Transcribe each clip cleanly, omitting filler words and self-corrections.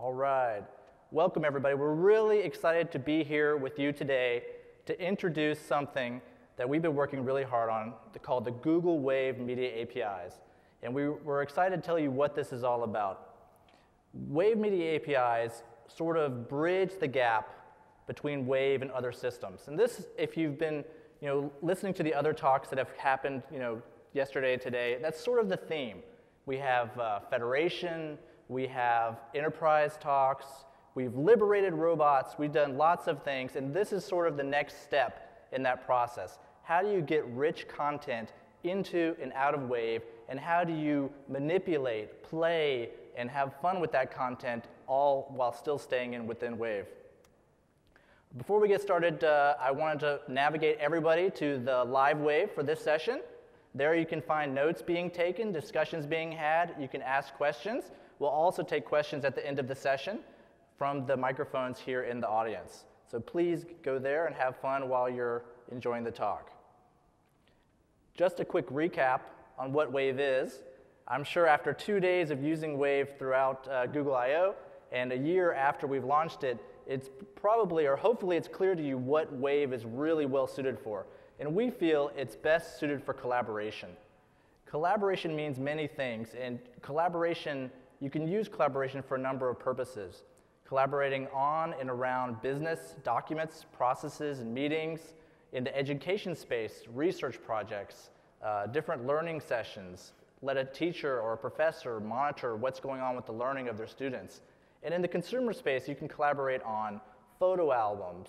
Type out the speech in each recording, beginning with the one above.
All right. Welcome, everybody. We're really excited to be here with you today to introduce something that we've been working really hard on called the Google Wave Media APIs. And we're excited to tell you what this is all about. Wave Media APIs sort of bridge the gap between Wave and other systems. And this, if you've been listening to the other talks that have happened yesterday and today, that's sort of the theme. We have federation, we have enterprise talks, we've liberated robots, we've done lots of things, and this is sort of the next step in that process. How do you get rich content into and out of Wave, and how do you manipulate, play, and have fun with that content, all while still staying within Wave? Before we get started, I wanted to navigate everybody to the live Wave for this session. There you can find notes being taken, discussions being had, you can ask questions. We'll also take questions at the end of the session from the microphones here in the audience. So please go there and have fun while you're enjoying the talk. Just a quick recap on what Wave is. I'm sure after 2 days of using Wave throughout Google I/O and a year after we've launched it, it's probably, or hopefully it's clear to you what Wave is really well suited for. And we feel it's best suited for collaboration. Collaboration means many things, and collaboration, you can use collaboration for a number of purposes. Collaborating on and around business, documents, processes, and meetings, in the education space, research projects, different learning sessions, let a teacher or a professor monitor what's going on with the learning of their students. And in the consumer space, you can collaborate on photo albums,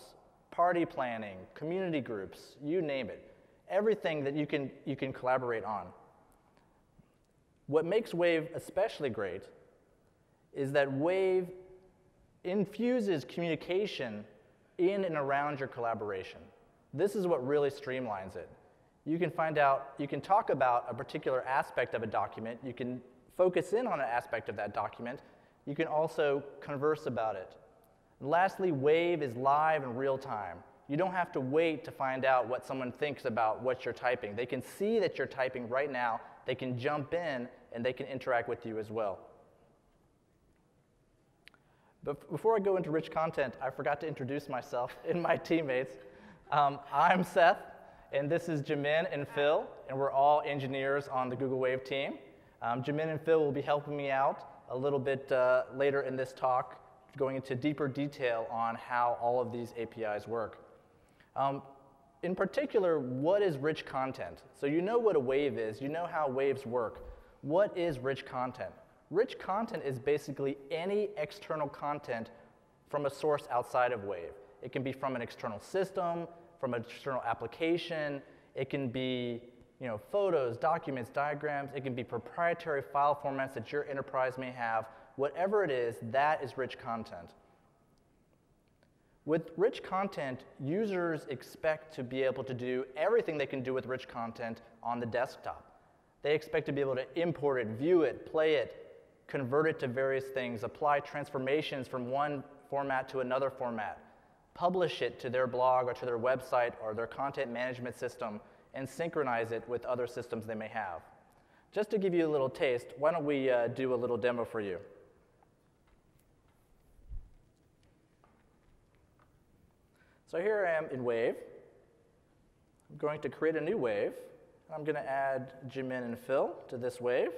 party planning, community groups, you name it. Everything that you can collaborate on. What makes Wave especially great is that Wave infuses communication in and around your collaboration. This is what really streamlines it. You can talk about a particular aspect of a document, you can focus in on an aspect of that document, you can also converse about it. And lastly, Wave is live in real time. You don't have to wait to find out what someone thinks about what you're typing. They can see that you're typing right now, they can jump in, and they can interact with you as well. But before I go into rich content, I forgot to introduce myself and my teammates. I'm Seth, and this is Jimin and Phil, and we're all engineers on the Google Wave team. Jimin and Phil will be helping me out a little bit later in this talk, going into deeper detail on how all of these APIs work. In particular, what is rich content? So you know what a wave is, you know how waves work. What is rich content? Rich content is basically any external content from a source outside of Wave. It can be from an external system, from an external application, it can be photos, documents, diagrams, it can be proprietary file formats that your enterprise may have. Whatever it is, that is rich content. With rich content, users expect to be able to do everything they can do with rich content on the desktop. They expect to be able to import it, view it, play it, convert it to various things, apply transformations from one format to another format, publish it to their blog or to their website or their content management system, and synchronize it with other systems they may have. Just to give you a little taste, why don't we do a little demo for you. So here I am in Wave. I'm going to create a new wave. I'm going to add Jimin and Phil to this wave.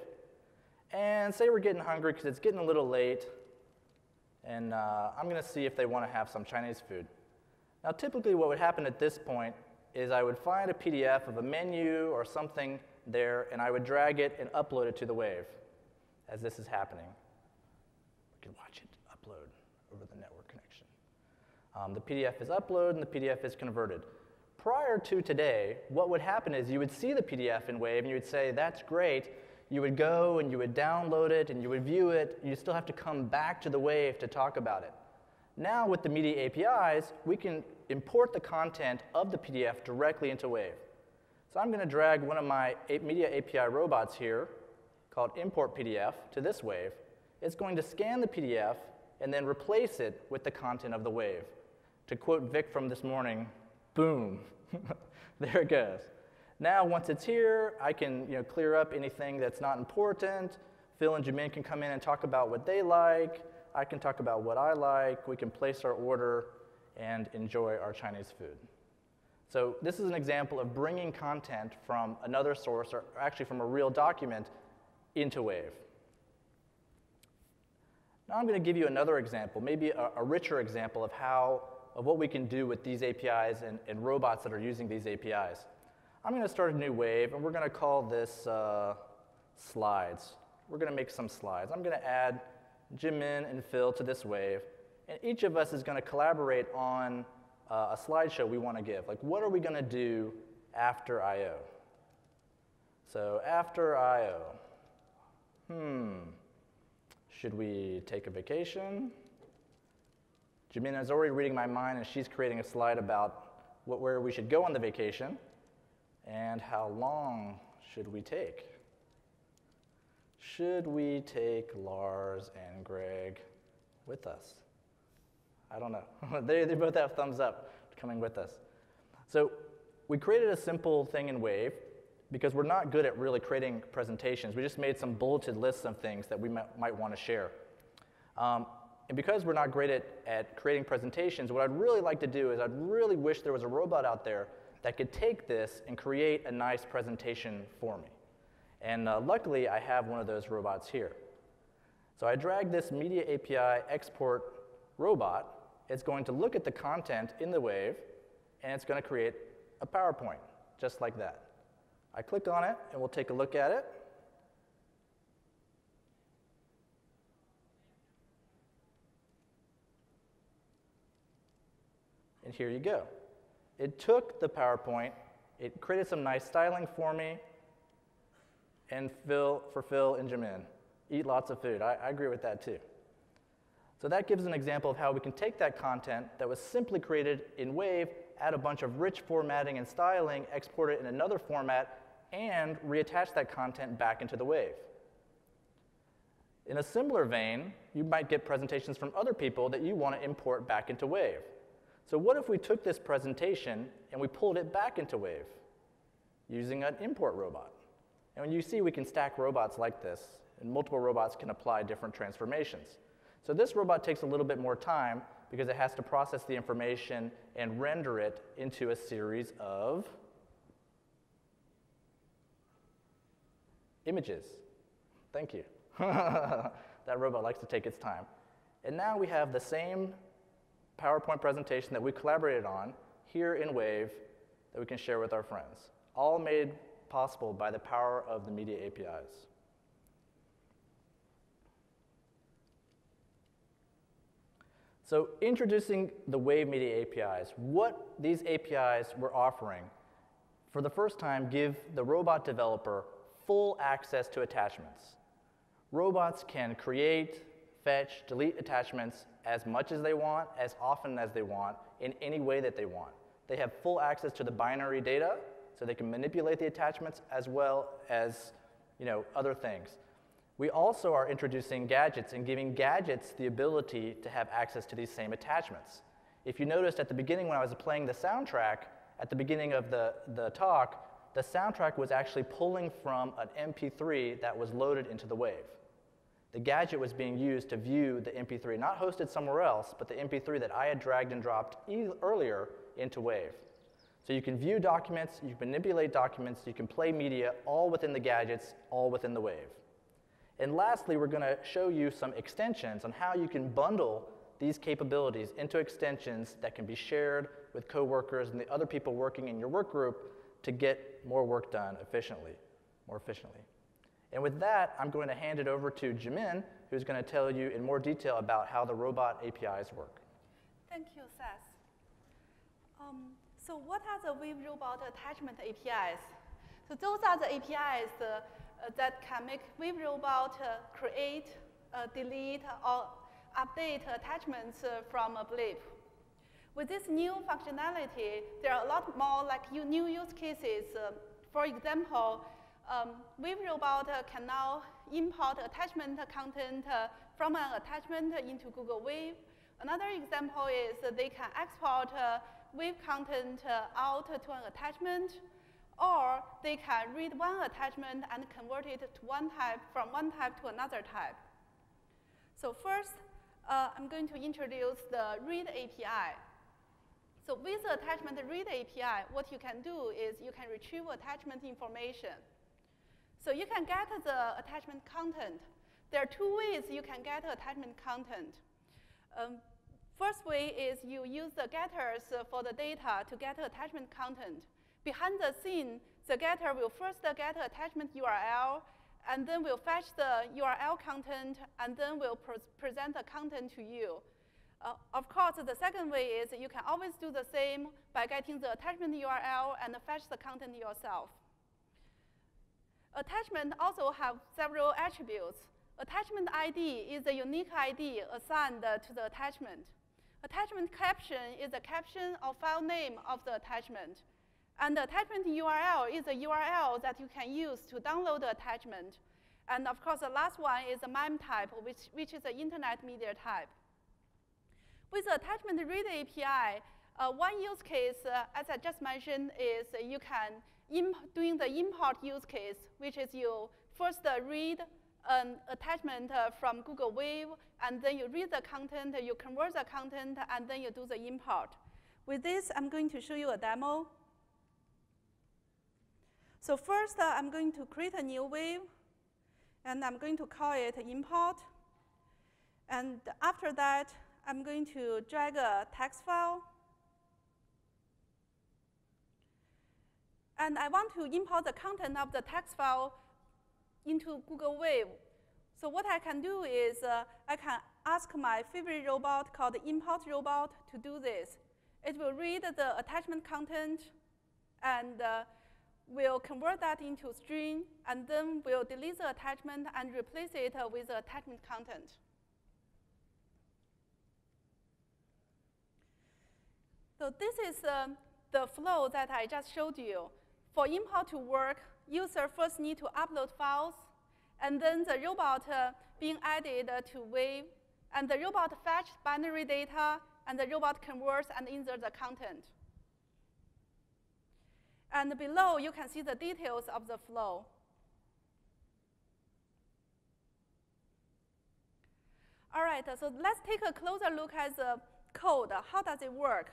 And say we're getting hungry because it's getting a little late. And I'm going to see if they want to have some Chinese food. Now typically what would happen at this point is I would find a PDF of a menu or something there, and I would drag it and upload it to the wave as this is happening. We can watch it upload over the network connection. The PDF is uploaded and the PDF is converted. Prior to today, what would happen is you would see the PDF in Wave and you would say, that's great. You would go and you would download it and you would view it. You still have to come back to the Wave to talk about it. Now with the media APIs, we can import the content of the PDF directly into Wave. So I'm going to drag one of my media API robots here, called import PDF, to this Wave. It's going to scan the PDF and then replace it with the content of the Wave. To quote Vic from this morning, boom, there it goes. Now once it's here, I can clear up anything that's not important. Phil and Jimin can come in and talk about what they like. I can talk about what I like, we can place our order, and enjoy our Chinese food. So this is an example of bringing content from another source, or actually from a real document, into Wave. Now I'm going to give you another example, maybe a richer example of what we can do with these APIs and robots that are using these APIs. I'm going to start a new Wave, and we're going to call this slides. We're going to make some slides. I'm going to add Jimin and Phil to this Wave, and each of us is going to collaborate on a slideshow we want to give. Like, what are we going to do after I/O? So after I/O, should we take a vacation? Jimin is already reading my mind, and she's creating a slide about where we should go on the vacation, and how long should we take? Should we take Lars and Greg with us? I don't know. they both have thumbs up coming with us. So we created a simple thing in Wave because we're not good at really creating presentations. We just made some bulleted lists of things that we might want to share. And because we're not great at creating presentations, what I'd really like to do is I'd really wish there was a robot out there that could take this and create a nice presentation for me. And luckily, I have one of those robots here. So I drag this Media API export robot. It's going to look at the content in the Wave, and it's going to create a PowerPoint, just like that. I click on it, and we'll take a look at it. And here you go. It took the PowerPoint, it created some nice styling for me, and for Phil and Jimin. Eat lots of food. I agree with that too. So that gives an example of how we can take that content that was simply created in Wave, add a bunch of rich formatting and styling, export it in another format, and reattach that content back into the Wave. In a similar vein, you might get presentations from other people that you want to import back into Wave. So what if we took this presentation and we pulled it back into Wave using an import robot? And when you see we can stack robots like this, and multiple robots can apply different transformations. So this robot takes a little bit more time because it has to process the information and render it into a series of images. Thank you. That robot likes to take its time. And now we have the same PowerPoint presentation that we collaborated on here in Wave that we can share with our friends, all made possible by the power of the Media APIs. So introducing the Wave Media APIs, what these APIs we're offering, for the first time, give the robot developer full access to attachments. Robots can create, fetch, delete attachments as much as they want, as often as they want, in any way that they want. They have full access to the binary data, so they can manipulate the attachments as well as other things. We also are introducing gadgets and giving gadgets the ability to have access to these same attachments. If you noticed at the beginning when I was playing the soundtrack, at the beginning of the talk, the soundtrack was actually pulling from an MP3 that was loaded into the Wave. The gadget was being used to view the MP3, not hosted somewhere else, but the MP3 that I had dragged and dropped earlier into Wave. So you can view documents, you can manipulate documents, you can play media, all within the gadgets, all within the Wave. And lastly, we're going to show you some extensions on how you can bundle these capabilities into extensions that can be shared with coworkers and the other people working in your work group to get more work done more efficiently. And with that, I'm going to hand it over to Jimin, who's going to tell you in more detail about how the robot APIs work. Thank you, Seth. So what are the Wave Robot Attachment APIs? So those are the APIs that can make Wave Robot create, delete, or update attachments from a blip. With this new functionality, there are a lot more new use cases. For example, Wave Robot can now import attachment content from an attachment into Google Wave. Another example is they can export Wave content out to an attachment, or they can read one attachment and convert it to one type from one type to another type. So first, I'm going to introduce the Read API. So with the attachment Read API, what you can do is you can retrieve attachment information. So you can get the attachment content. There are two ways you can get attachment content. First way is you use the getters for the data to get attachment content. Behind the scene, the getter will first get attachment URL, and then will fetch the URL content, and then will present the content to you. Of course, the second way is you can always do the same by getting the attachment URL and fetch the content yourself. Attachment also have several attributes. Attachment ID is a unique ID assigned to the attachment. Attachment caption is the caption or file name of the attachment. And the attachment URL is a URL that you can use to download the attachment. And of course, the last one is a MIME type, which is an internet media type. With the attachment Read API, one use case, as I just mentioned, is you can doing the import use case, which is you first read an attachment from Google Wave, and then you read the content, you convert the content, and then you do the import. With this, I'm going to show you a demo. So first, I'm going to create a new wave, and I'm going to call it import. And after that, I'm going to drag a text file. And I want to import the content of the text file into Google Wave. So what I can do is I can ask my favorite robot called import robot to do this. It will read the attachment content and will convert that into string, and then will delete the attachment and replace it with the attachment content. So this is the flow that I just showed you. For import to work, user first need to upload files, and then the robot being added to Wave, and the robot fetch binary data, and the robot converts and inserts the content. And below, you can see the details of the flow. All right, so let's take a closer look at the code. How does it work?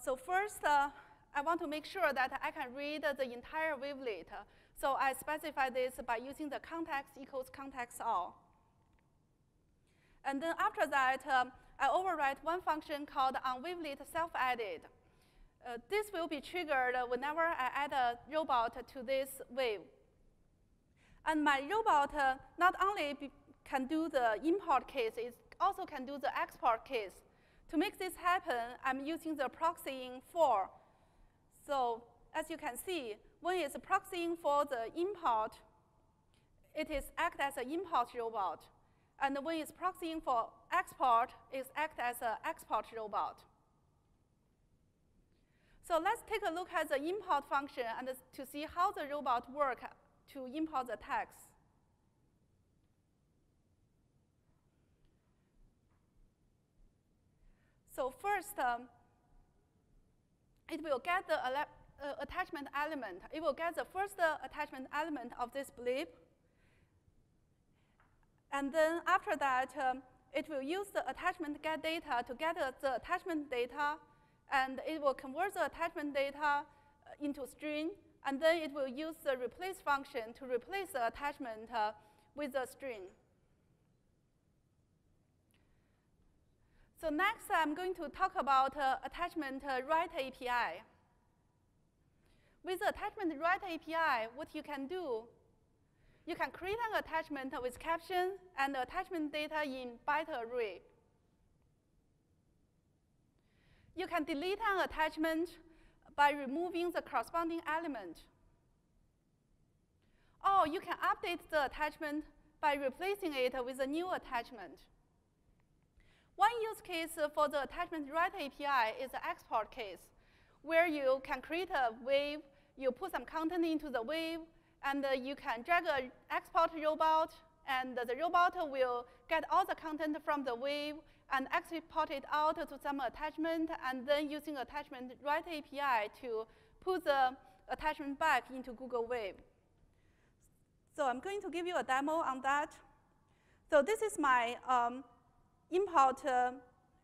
So first, I want to make sure that I can read the entire wavelet. So I specify this by using the context equals context all. And then after that, I overwrite one function called onWavelet self-added. This will be triggered whenever I add a robot to this wave. And my robot not only can do the import case, it also can do the export case. To make this happen, I'm using the proxying for. So as you can see, when it's proxying for the import, it is act as an import robot. And when it's proxying for export, it acts as an export robot. So let's take a look at the import function and to see how the robot works to import the text. So first, it will get the attachment element. It will get the first attachment element of this blip. And then after that, it will use the attachment get data to get the attachment data. And it will convert the attachment data into string. And then it will use the replace function to replace the attachment with the string. So next, I'm going to talk about attachment write API. With the attachment write API, what you can do, you can create an attachment with caption and attachment data in byte array. You can delete an attachment by removing the corresponding element. Or you can update the attachment by replacing it with a new attachment. One use case for the attachment write API is the export case, where you can create a wave, you put some content into the wave, and you can drag an export robot, and the robot will get all the content from the wave and export it out to some attachment, and then using attachment write API to put the attachment back into Google Wave. So I'm going to give you a demo on that. So this is my import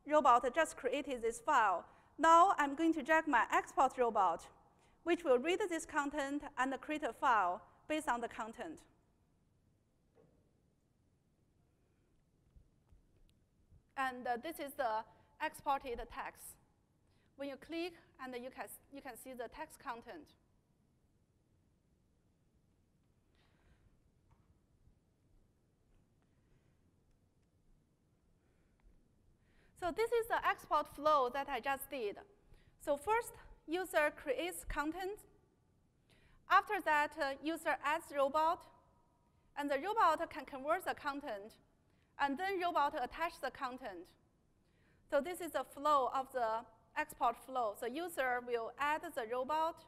robot that just created this file. Now I'm going to drag my export robot, which will read this content and create a file based on the content. And this is the exported text. When you click, and you can see the text content. So this is the export flow that I just did. So first, user creates content. After that, user adds robot. And the robot can convert the content. And then robot attach the content. So this is the flow of the export flow. So user will add the robot.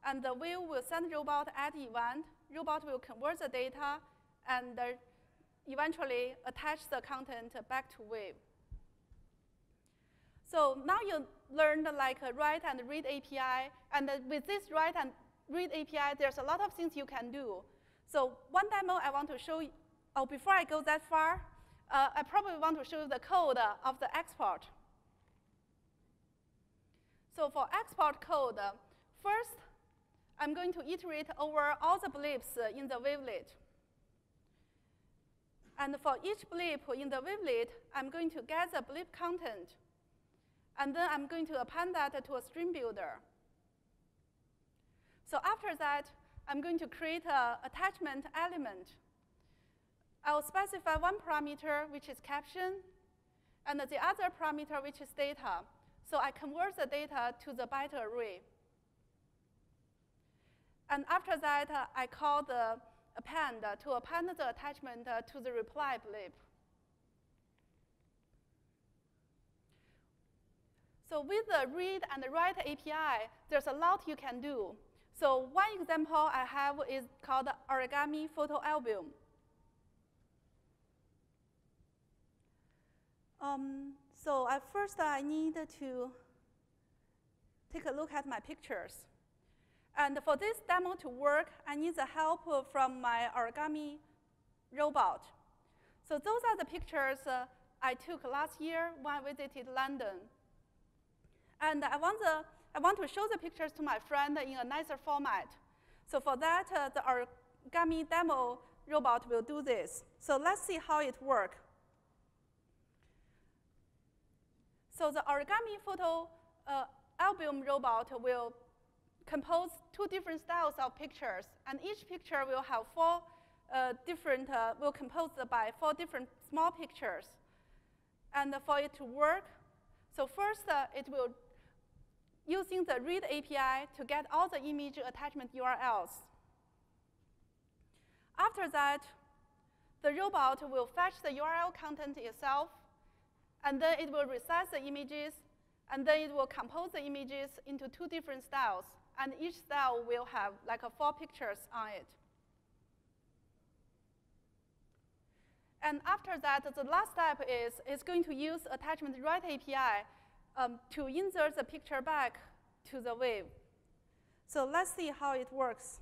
And the wheel will send robot add event. Robot will convert the data. And eventually attach the content back to wave. So now you learned like write and read API. And with this write and read API, there's a lot of things you can do. So one demo I want to show you, before I go that far, I probably want to show you the code of the export. So for export code, first, I'm going to iterate over all the blips in the wavelet. And for each blip in the wavelet, I'm going to get the blip content. And then I'm going to append that to a stream builder. So after that, I'm going to create an attachment element. I will specify one parameter, which is caption, and the other parameter, which is data. So I convert the data to the byte array. And after that, I call the append to append the attachment to the reply blip. So with the read and write API, there's a lot you can do. So one example I have is called Origami photo album. So at first, I need to take a look at my pictures. And for this demo to work, I need the help from my Origami robot. So those are the pictures I took last year when I visited London. And I want to show the pictures to my friend in a nicer format. So for that, the Origami demo robot will do this. So let's see how it works. So the Origami photo album robot will compose 2 different styles of pictures. And each picture will have 4 will compose by 4 different small pictures. And for it to work, so first it will using the read API to get all the image attachment URLs. After that, the robot will fetch the URL content itself, and then it will resize the images, and then it will compose the images into 2 different styles, and each style will have like 4 pictures on it. And after that, the last step is it's going to use attachment write API to insert the picture back to the wave. So let's see how it works.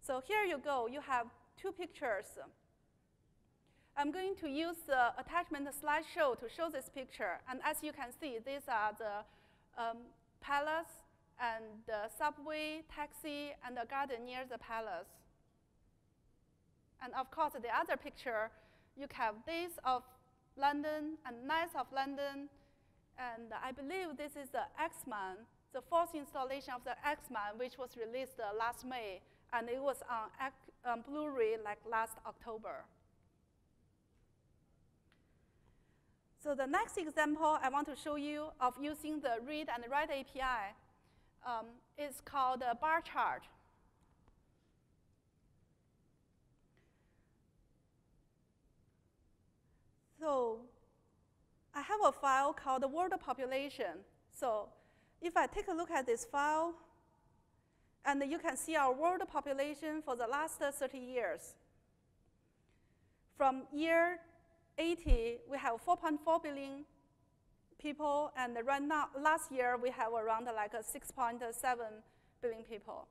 So here you go. You have 2 pictures. I'm going to use the attachment slideshow to show this picture. And as you can see, these are the palace and the subway, taxi, and the garden near the palace. And of course, the other picture, you have days of London and nights of London. And I believe this is the X-Man, the 4th installation of the X-Man, which was released last May. And it was on Blu-ray like last October. So the next example I want to show you of using the read and write API is called a bar chart. So I have a file called the world population. So if I take a look at this file, and you can see our world population for the last 30 years. From year 80, we have 4.4 billion people, and right now, last year, we have around like 6.7 billion people.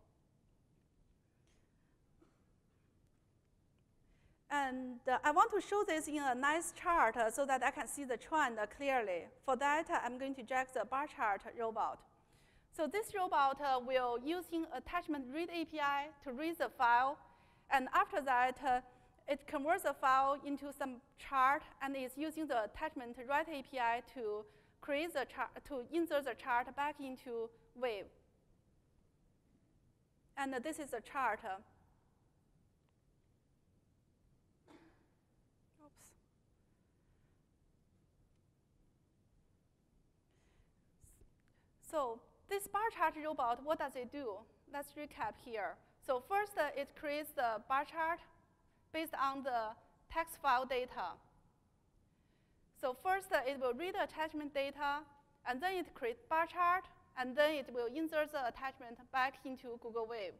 And I want to show this in a nice chart so that I can see the trend clearly. For that, I'm going to drag the bar chart robot. So this robot will using attachment read API to read the file. And after that, it converts the file into some chart and is using the attachment write API to create the chart, to insert the chart back into Wave. And this is the chart. Oops. So this bar chart robot, what does it do? Let's recap here. So first, it creates the bar chart based on the text file data. So first, it will read the attachment data, and then it creates bar chart, and then it will insert the attachment back into Google Wave.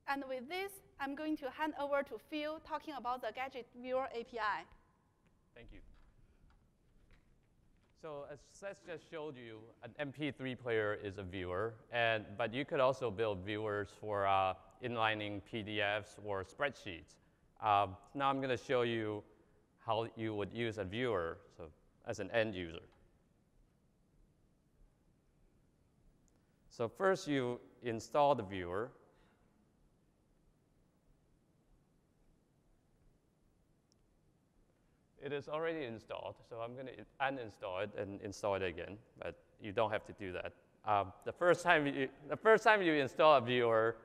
And with this, I'm going to hand over to Phil talking about the Gadget Viewer API. Thank you. So as Seth just showed you, an MP3 player is a viewer, but you could also build viewers for inlining PDFs or spreadsheets. Now I'm going to show you how you would use a viewer as an end user. So first you install the viewer. It is already installed, so I'm going to uninstall it and install it again, but you don't have to do that. The first time you install a viewer,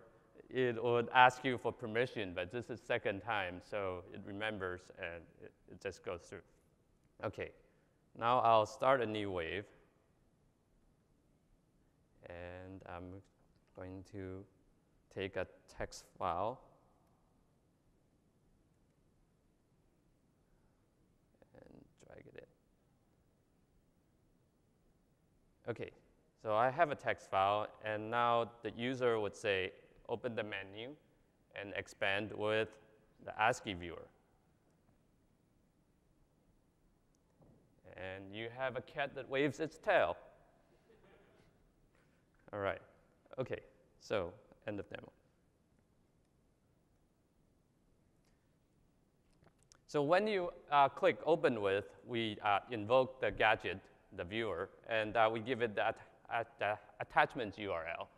it would ask you for permission, but this is the second time, so it remembers and it just goes through. OK, now I'll start a new wave. And I'm going to take a text file. Drag it in. OK, so I have a text file, and now the user would say, open the menu and expand with the ASCII viewer. And you have a cat that waves its tail. All right, OK, so end of demo. So when you click open with, we invoke the gadget, the viewer, and we give it the attachment URL.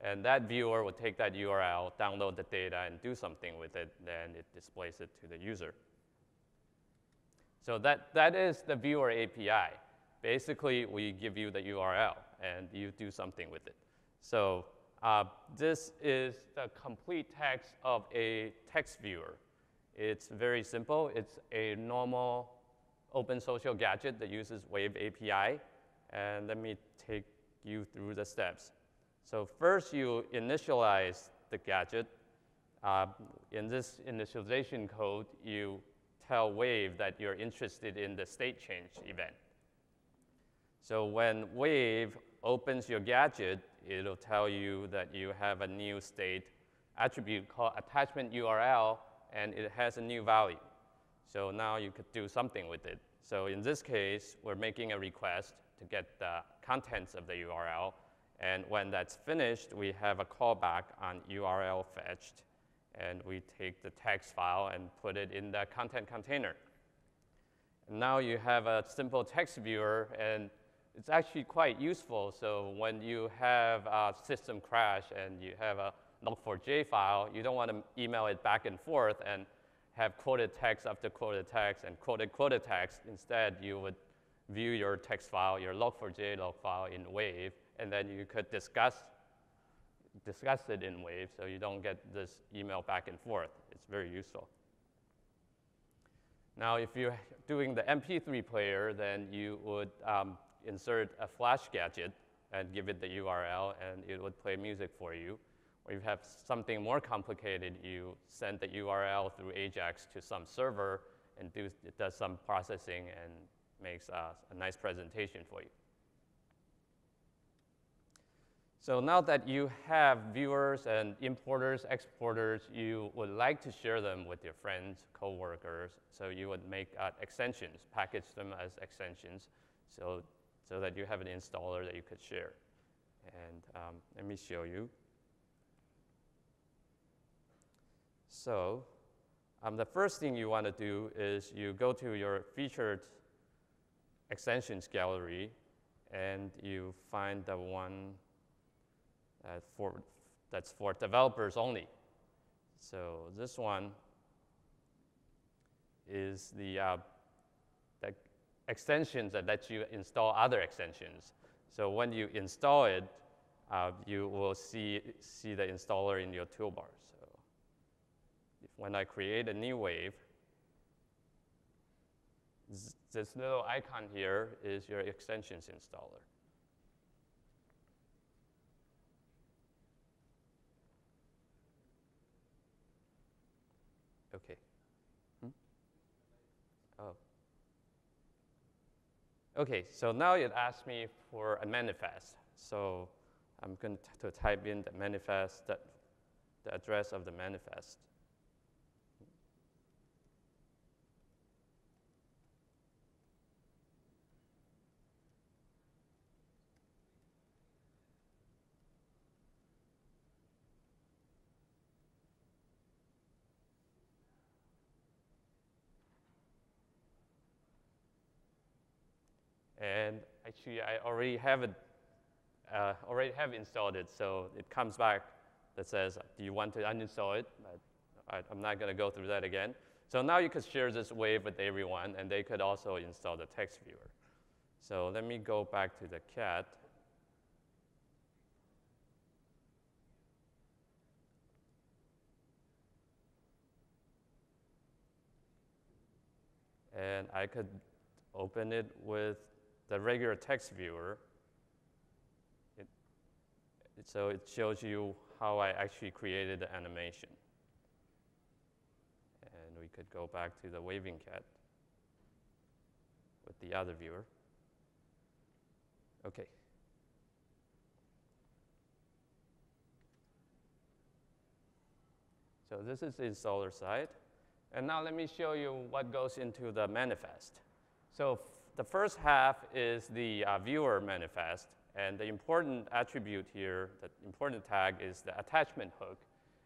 And that viewer will take that URL, download the data, and do something with it. Then it displays it to the user. So that is the viewer API. Basically, we give you the URL, and you do something with it. So this is the complete text of a text viewer. It's very simple. It's a normal open social gadget that uses Wave API. And let me take you through the steps. So first, you initialize the gadget. In this initialization code, you tell Wave that you're interested in the state change event. So when Wave opens your gadget, it'll tell you that you have a new state attribute called attachment URL, and it has a new value. So now you could do something with it. So in this case, we're making a request to get the contents of the URL. And when that's finished, we have a callback on URL fetched. And we take the text file and put it in the content container. And now you have a simple text viewer, and it's actually quite useful. So when you have a system crash and you have a log4j file, you don't want to email it back and forth and have quoted text after quoted text and quoted text. Instead, you would view your text file, your log4j log file in Wave, and then you could discuss it in Wave so you don't get this email back and forth. It's very useful. Now, if you're doing the MP3 player, then you would insert a flash gadget and give it the URL, and it would play music for you. Or if you have something more complicated, you send the URL through AJAX to some server, and it does some processing and makes a nice presentation for you. So now that you have viewers and importers, exporters, you would like to share them with your friends, coworkers. So you would make extensions, package them as extensions, so that you have an installer that you could share. And let me show you. So The first thing you want to do is you go to your featured extensions gallery, and you find the one that's for developers only. So this one is the extensions that let you install other extensions. So when you install it, you will see the installer in your toolbar. So when I create a new wave, this little icon here is your extensions installer. Okay. Oh. Okay, so now it asks me for a manifest. So I'm going to type in the manifest, the address of the manifest. And actually, I already have installed it, so it comes back that says, do you want to uninstall it? But I'm not going to go through that again. So now you could share this wave with everyone, and they could also install the text viewer. So let me go back to the cat. And I could open it with the regular text viewer. So it shows you how I actually created the animation. And we could go back to the waving cat with the other viewer. Okay. So this is the installer side. And now let me show you what goes into the manifest. So the first half is the viewer manifest. And the important attribute here, the important tag, is the attachment hook.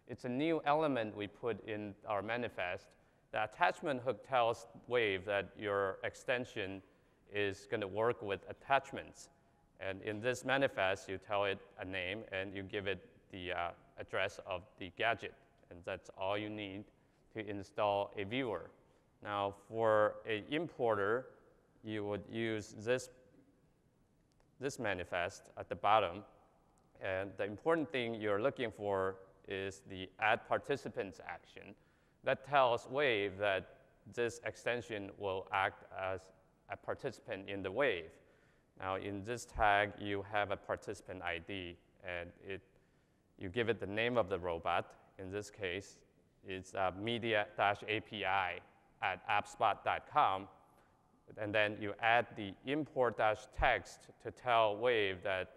It's a new element we put in our manifest. The attachment hook tells Wave that your extension is going to work with attachments. And in this manifest, you tell it a name, and you give it the address of the gadget. And that's all you need to install a viewer. Now, for an importer, you would use this manifest at the bottom. And the important thing you're looking for is the add participants action. That tells Wave that this extension will act as a participant in the wave. Now, in this tag, you have a participant ID, and you give it the name of the robot. In this case, it's media-api at appspot.com. And then you add the import-text to tell Wave that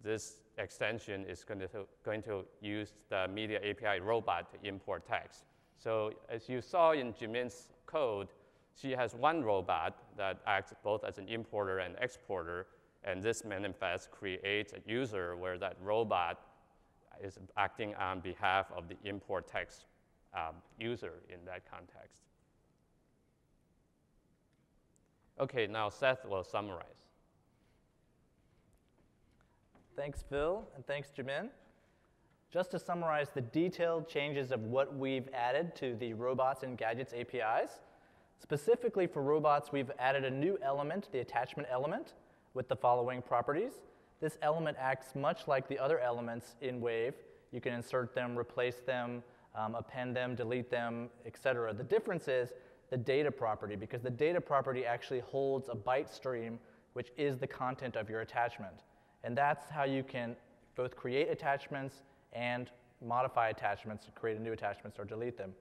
this extension is going to use the Media API robot to import text. So as you saw in Jimin's code, she has one robot that acts both as an importer and exporter, and this manifest creates a user where that robot is acting on behalf of the import text user in that context. Okay, now Seth will summarize. Thanks, Phil, and thanks, Jimin. Just to summarize the detailed changes of what we've added to the robots and gadgets APIs. Specifically for robots, we've added a new element, the attachment element, with the following properties. This element acts much like the other elements in Wave. You can insert them, replace them, append them, delete them, etc. The difference is the data property, because the data property actually holds a byte stream, which is the content of your attachment. And that's how you can both create attachments and modify attachments to create new attachments or delete them.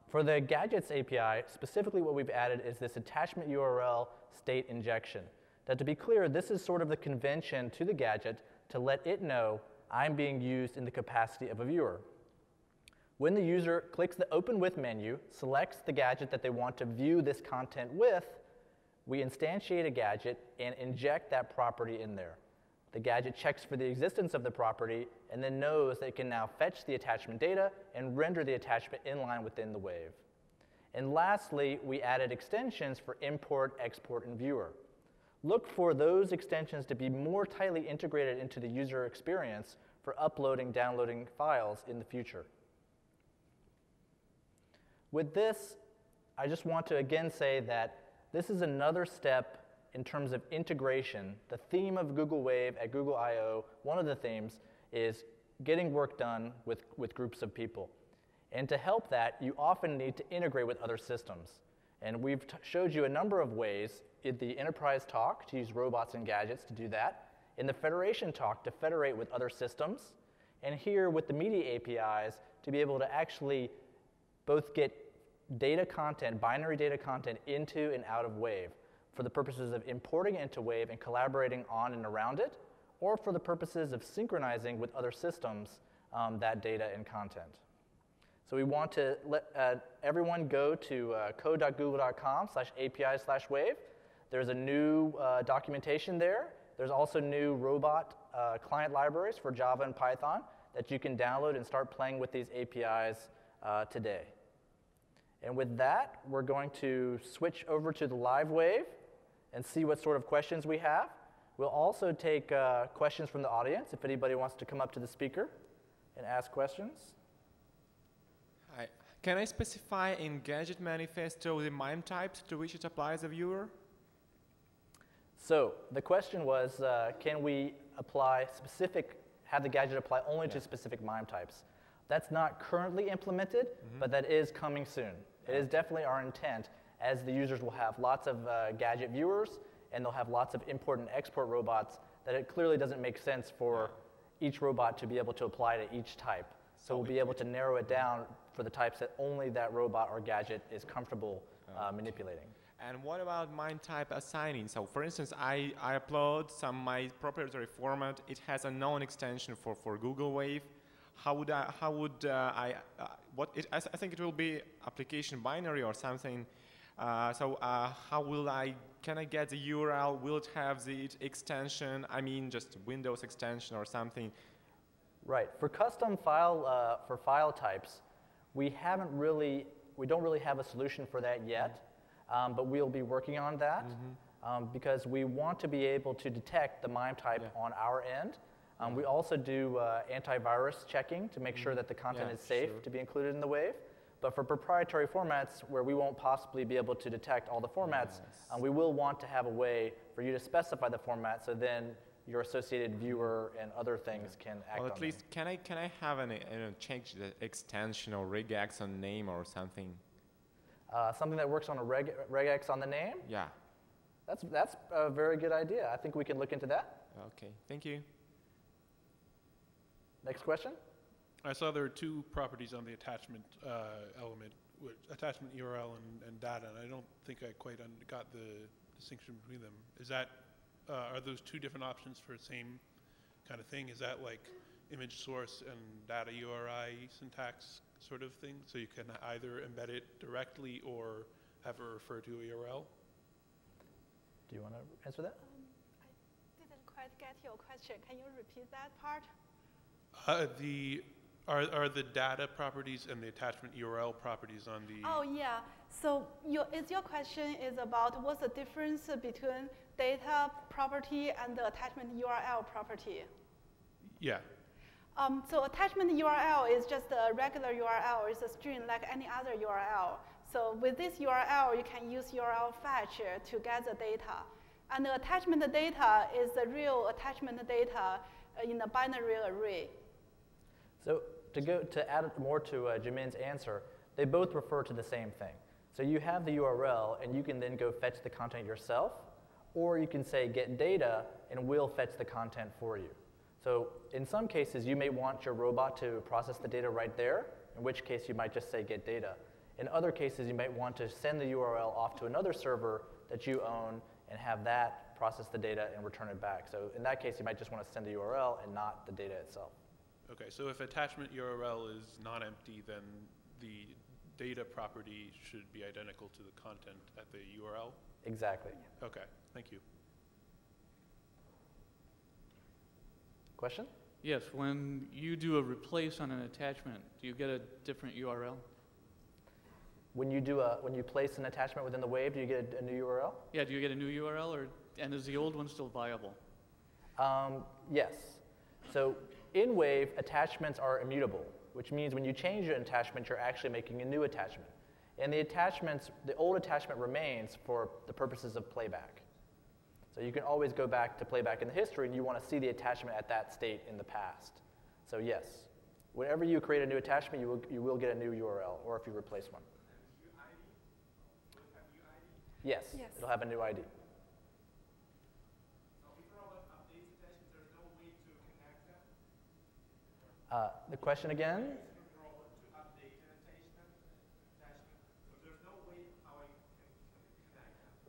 For the Gadgets API, specifically what we've added is this attachment URL state injection. Now, to be clear, this is sort of the convention to the gadget to let it know I'm being used in the capacity of a viewer. When the user clicks the Open With menu, selects the gadget that they want to view this content with, we instantiate a gadget and inject that property in there. The gadget checks for the existence of the property and then knows that it can now fetch the attachment data and render the attachment inline within the wave. And lastly, we added extensions for import, export, and viewer. Look for those extensions to be more tightly integrated into the user experience for uploading, downloading files in the future. With this, I just want to again say that this is another step in terms of integration. The theme of Google Wave at Google I/O, one of the themes, is getting work done with groups of people. And to help that, you often need to integrate with other systems. And we've showed you a number of ways in the enterprise talk to use robots and gadgets to do that, in the federation talk to federate with other systems, and here with the media APIs to be able to actually both get data content, binary data content into and out of Wave for the purposes of importing it into Wave and collaborating on and around it, or for the purposes of synchronizing with other systems that data and content. So we want to let everyone go to code.google.com/API/Wave. There's a new documentation there. There's also new robot client libraries for Java and Python that you can download and start playing with these APIs today. And with that, we're going to switch over to the live wave and see what sort of questions we have. We'll also take questions from the audience if anybody wants to come up to the speaker and ask questions. Hi. Can I specify in Gadget Manifesto the MIME types to which it applies a viewer? So the question was, can we apply have the gadget apply only to specific MIME types? That's not currently implemented, but that is coming soon. It is definitely our intent, as the users will have lots of gadget viewers, and they'll have lots of import and export robots, that it clearly doesn't make sense for each robot to be able to apply to each type. So we'll be able to narrow it down for the types that only that robot or gadget is comfortable manipulating. And what about MIME type assigning? So for instance, I upload my proprietary format. It has a known extension for Google Wave. I think it will be application binary or something. Can I get the URL? Will it have the extension? I mean, just Windows extension or something? Right. For custom file types, we don't really have a solution for that yet, but we'll be working on that because we want to be able to detect the MIME type on our end. We also do antivirus checking to make sure that the content is safe to be included in the wave. But for proprietary formats where we won't possibly be able to detect all the formats, we will want to have a way for you to specify the format so then your associated viewer and other things can act on Well, at least, can I have change the extension or regex on name or something? Something that works on a regex on the name? Yeah. That's a very good idea. I think we can look into that. Okay, thank you. Next question? I saw there are two properties on the attachment element, attachment URL and data, and I don't think I quite got the distinction between them. Is that, are those two different options for the same kind of thing? Is that like image source and data URI syntax sort of thing? So you can either embed it directly or have it refer to a URL? Do you want to answer that? I didn't quite get your question. Can you repeat that part? Are the data properties and the attachment URL properties on the... Oh, yeah. So your question is about what's the difference between data property and the attachment URL property? Yeah. So attachment URL is just a regular URL. It's a string like any other URL. So with this URL, you can use URL fetch to get the data. And the attachment data is the real attachment data in a binary array. So to add more to Jimin's answer, they both refer to the same thing. So you have the URL, and you can then go fetch the content yourself, or you can say get data, and we'll fetch the content for you. So in some cases, you may want your robot to process the data right there, in which case you might just say get data. In other cases, you might want to send the URL off to another server that you own and have that process the data and return it back. So in that case, you might just want to send the URL and not the data itself. Okay, so if attachment URL is non-empty, then the data property should be identical to the content at the URL? Exactly. Okay, thank you. Question? Yes, when you do a replace on an attachment, do you get a different URL? When you place an attachment within the wave, do you get a new URL? Yeah, do you get a new URL, and is the old one still viable? Yes. So in Wave, attachments are immutable, which means when you change an attachment, you're actually making a new attachment. And the old attachment remains for the purposes of playback. So you can always go back to playback in the history, and you want to see the attachment at that state in the past. So yes, whenever you create a new attachment, you will get a new URL, or if you replace one. Yes, Yes. it'll have a new ID. The question again?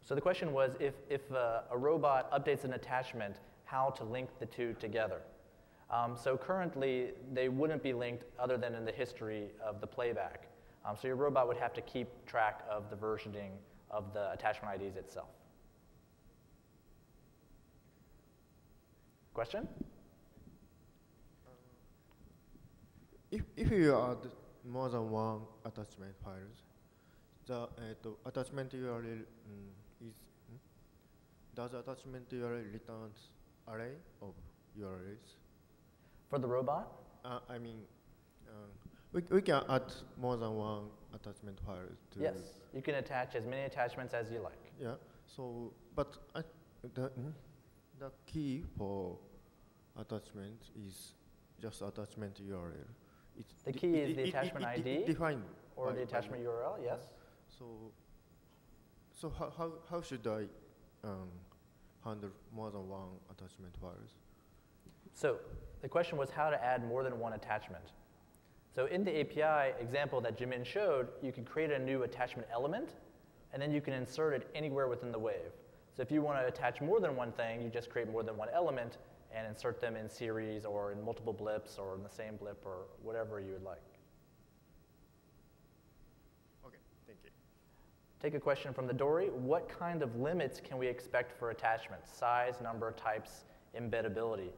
So the question was if a robot updates an attachment, how to link the two together. So currently, they wouldn't be linked other than in the history of the playback. So your robot would have to keep track of the versioning of the attachment IDs itself. Question? If you add more than one attachment files, the attachment URL does attachment URL returns array of URLs? For the robot? I mean, we can add more than one attachment file to. Yes, you can attach as many attachments as you like. Yeah. So, but the key for attachment is just attachment URL. The key is the attachment ID defined or by the attachment URL, yes. So how should I handle more than one attachment files? So the question was how to add more than one attachment. So in the API example that Jimin showed, you can create a new attachment element, and then you can insert it anywhere within the wave. So if you want to attach more than one thing, you just create more than one element and insert them in series or in multiple blips or in the same blip or whatever you would like. Okay, thank you. Take a question from the Dory. What kind of limits can we expect for attachments? Size, number, types, embeddability.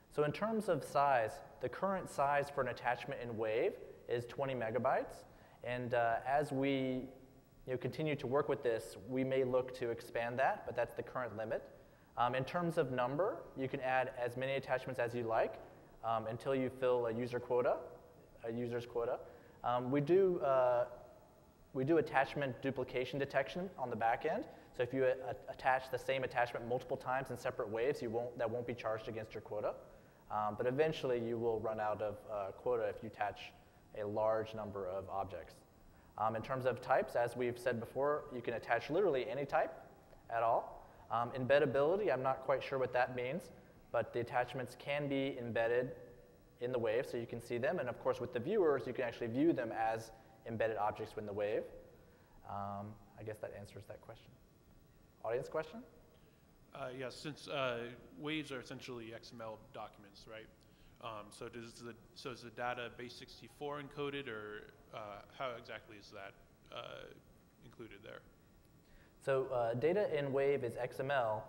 So in terms of size, the current size for an attachment in Wave is 20 megabytes. And as we continue to work with this, we may look to expand that, but that's the current limit. In terms of number, you can add as many attachments as you like until you fill a user's quota. We do attachment duplication detection on the back end. So if you attach the same attachment multiple times in separate waves, that won't be charged against your quota. But eventually, you will run out of quota if you attach a large number of objects. In terms of types, as we've said before, you can attach literally any type at all. Embeddability, I'm not quite sure what that means, but the attachments can be embedded in the wave so you can see them. And of course, with the viewers, you can actually view them as embedded objects within the wave. I guess that answers that question. Audience question? Yes, since waves are essentially XML documents, right? So is the data base 64 encoded, or how exactly is that included there? So data in Wave is XML.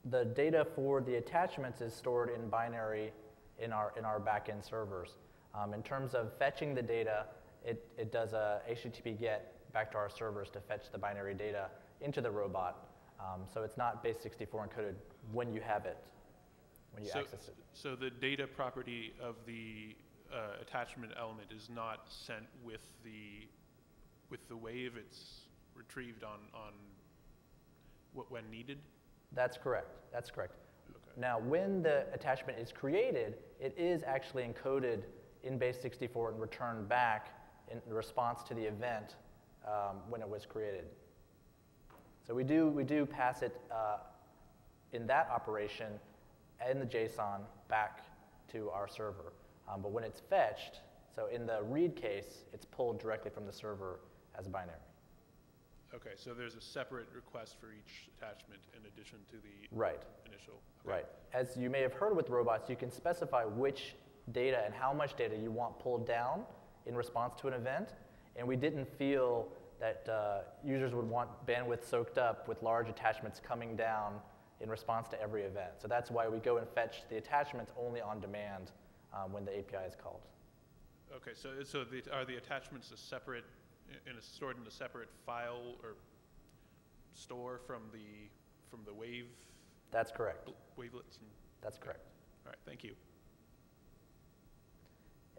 The data for the attachments is stored in binary in our backend servers. In terms of fetching the data, it does a HTTP GET back to our servers to fetch the binary data into the robot. So it's not base 64 encoded when you have it, when you access it. So the data property of the attachment element is not sent with the wave. It's retrieved when needed? That's correct. That's correct. Okay. Now, when the attachment is created, it is actually encoded in base 64 and returned back in response to the event when it was created. So we do pass it in that operation in the JSON back to our server. But when it's fetched, so in the read case, it's pulled directly from the server as a binary. Okay, so there's a separate request for each attachment in addition to the Right. initial. Okay. Right. As you may have heard with robots, you can specify which data and how much data you want pulled down in response to an event. And we didn't feel that users would want bandwidth soaked up with large attachments coming down in response to every event. So that's why we go and fetch the attachments only on demand when the API is called. Okay, so are the attachments stored in a separate file or store from the wave? That's correct. Wavelets? That's correct. All right, thank you.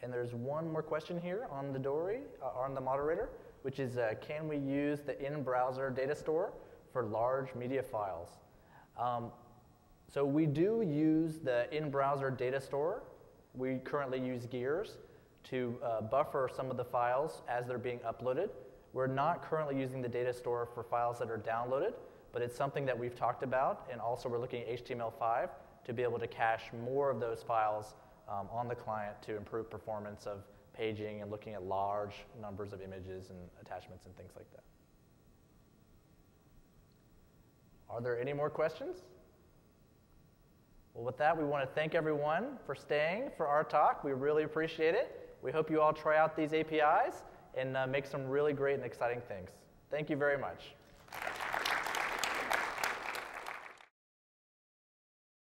And there's one more question here on the Dory, on the moderator, which is, can we use the in-browser data store for large media files? So we do use the in-browser data store. We currently use Gears to buffer some of the files as they're being uploaded. We're not currently using the data store for files that are downloaded, but it's something that we've talked about, and also we're looking at HTML5 to be able to cache more of those files on the client to improve performance of paging and looking at large numbers of images and attachments and things like that. Are there any more questions? Well, with that, we want to thank everyone for staying for our talk. We really appreciate it. We hope you all try out these APIs and make some really great and exciting things. Thank you very much.